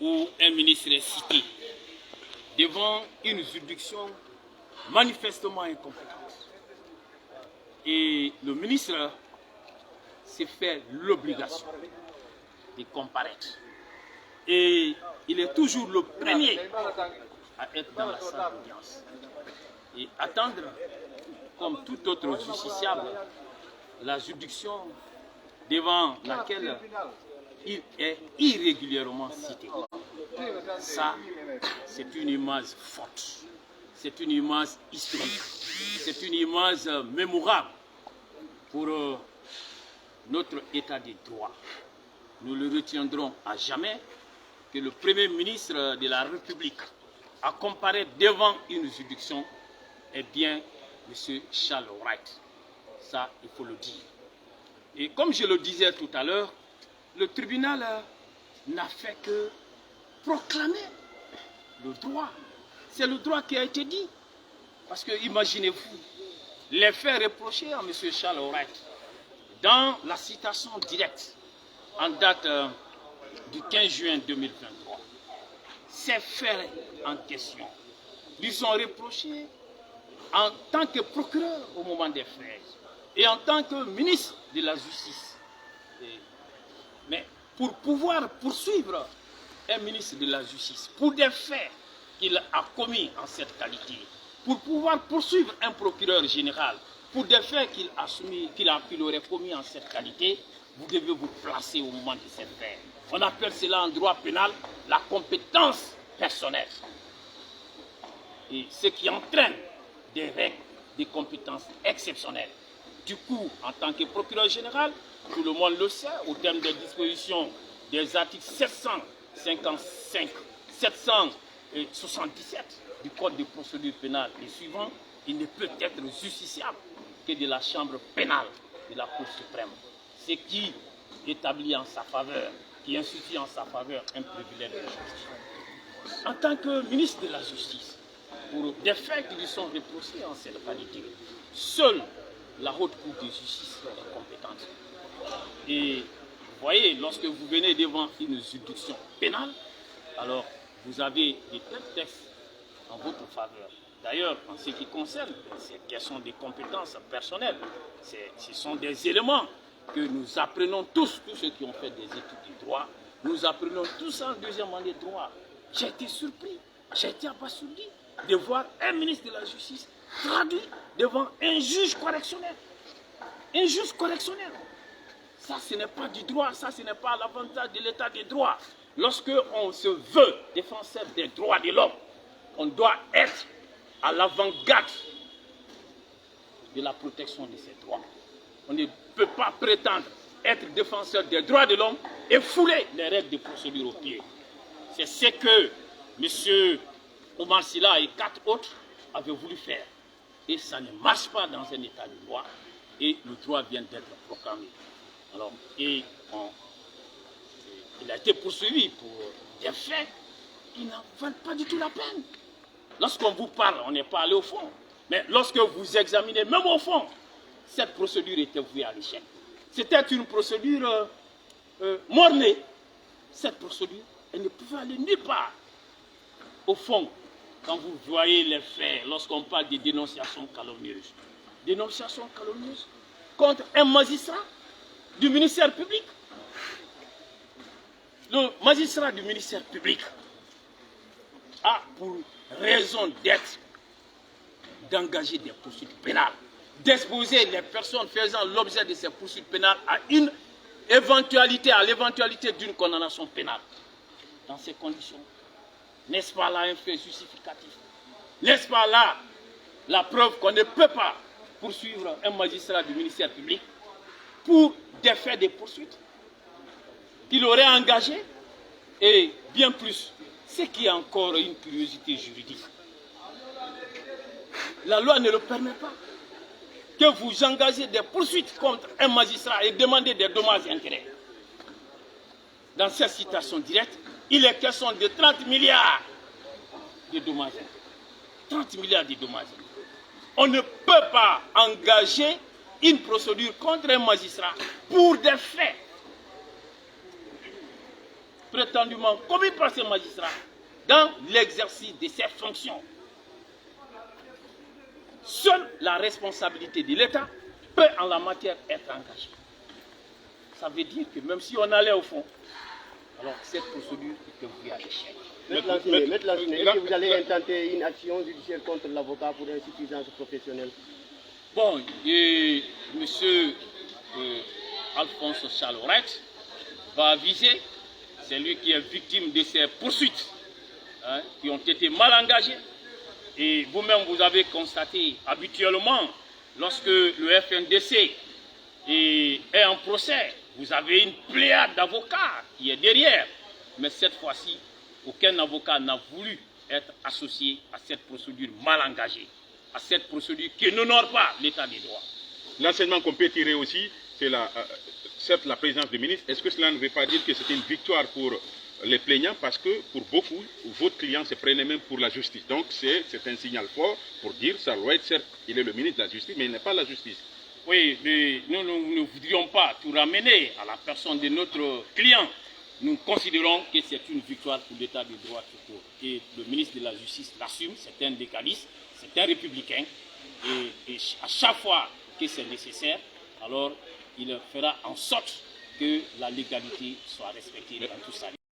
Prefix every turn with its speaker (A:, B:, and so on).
A: où un ministre est cité devant une juridiction manifestement incompétente. Et le ministre s'est fait l'obligation de comparaître. Et il est toujours le premier à être dans la salle d'audience. Et attendre, comme tout autre justiciable, la juridiction devant laquelle il est irrégulièrement cité. Ça, c'est une image forte. C'est une image historique. C'est une image mémorable pour notre état de droit. Nous le retiendrons à jamais que le Premier ministre de la République a comparé devant une juridiction est bien M. Charles Wright. Ça, il faut le dire. Et comme je le disais tout à l'heure, le tribunal n'a fait que proclamer le droit. C'est le droit qui a été dit. Parce que imaginez-vous, les faits reprochés à M. Charles Wright dans la citation directe en date du 15 juin 2023. Ces faits en question lui sont reprochés en tant que procureur au moment des faits et en tant que ministre de la Justice. Mais pour pouvoir poursuivre un ministre de la Justice pour des faits qu'il a commis en cette qualité, pour pouvoir poursuivre un procureur général pour des faits qu'il aurait commis en cette qualité, vous devez vous placer au moment de ces faits. On appelle cela en droit pénal la compétence personnelle. Et ce qui entraîne des règles, des compétences exceptionnelles. Du coup, en tant que procureur général, tout le monde le sait, au terme des dispositions des articles 755, 777 du Code de procédure pénale et suivant, il ne peut être justiciable que de la chambre pénale de la Cour suprême. Ce qui établit en sa faveur, qui institue en sa faveur un privilège de justice. En tant que ministre de la Justice, pour des faits qui lui sont reprochés en cette qualité, seule la Haute Cour de justice est compétente. Et vous voyez, lorsque vous venez devant une juridiction pénale, alors vous avez des tels textes en votre faveur. D'ailleurs, en ce qui concerne ces questions de compétences personnelles, ce sont des éléments que nous apprenons tous ceux qui ont fait des études du droit, nous apprenons tous en deuxième année de droit. J'ai été surpris, j'ai été abasourdi de voir un ministre de la Justice traduit devant un juge correctionnel. Un juge correctionnel. Ça, ce n'est pas du droit, ça, ce n'est pas l'avantage de l'état de droit. Lorsque on se veut défenseur des droits de l'homme, on doit être à l'avant-garde de la protection de ces droits. On ne peut pas prétendre être défenseur des droits de l'homme et fouler les règles de procédure au pied. C'est ce que M. Omar Sylla et 4 autres avaient voulu faire. Et ça ne marche pas dans un état de droit. Et le droit vient d'être proclamé. Alors, il a été poursuivi pour des faits qui n'en valent pas du tout la peine. Lorsqu'on vous parle, on n'est pas allé au fond. Mais lorsque vous examinez, même au fond, cette procédure était vouée à l'échec. C'était une procédure mornée. Cette procédure, elle ne pouvait aller nulle part. Au fond, quand vous voyez les faits, lorsqu'on parle de dénonciations calomnieuses contre un magistrat du ministère public. Le magistrat du ministère public a pour raison d'être d'engager des poursuites pénales, d'exposer les personnes faisant l'objet de ces poursuites pénales à l'éventualité d'une condamnation pénale. Dans ces conditions, n'est-ce pas là un fait justificatif? N'est-ce pas là la preuve qu'on ne peut pas poursuivre un magistrat du ministère public pour des faits de poursuite qu'il aurait engagé? Et bien plus, ce qui est encore une curiosité juridique. La loi ne le permet pas que vous engagez des poursuites contre un magistrat et demandez des dommages et intérêts. Dans cette citation directe, il est question de 30 milliards de dommages. 30 milliards de dommages. On ne peut pas engager une procédure contre un magistrat pour des faits prétendument commis par ces magistrats dans l'exercice de ces fonctions. Seule la responsabilité de l'État peut en la matière être engagée. Ça veut dire que même si on allait au fond, alors cette procédure est vouée à l'échec.
B: Maître Lansine, est-ce que vous allez intenter une action judiciaire contre l'avocat pour insuffisance professionnelle?
A: Bon, monsieur Alphonse Chaloret va aviser, c'est lui qui est victime de ces poursuites qui ont été mal engagées. Et vous-même, vous avez constaté habituellement, lorsque le FNDC est en procès, vous avez une pléiade d'avocats qui est derrière. Mais cette fois-ci, aucun avocat n'a voulu être associé à cette procédure mal engagée, à cette procédure qui n'honore pas l'état des droits.
C: L'enseignement qu'on peut tirer aussi, c'est certes la présence du ministre. Est-ce que cela ne veut pas dire que c'est une victoire pour les plaignants, parce que pour beaucoup, votre client se prenait même pour la justice. Donc c'est un signal fort pour dire, ça doit être, certes, il est le ministre de la justice, mais il n'est pas la justice.
A: Oui, mais nous ne voudrions pas tout ramener à la personne de notre client. Nous considérons que c'est une victoire pour l'état de droit tout court. Et le ministre de la Justice l'assume, c'est un décaliste, c'est un républicain. Et à chaque fois que c'est nécessaire, alors il fera en sorte que la légalité soit respectée dans tout ça.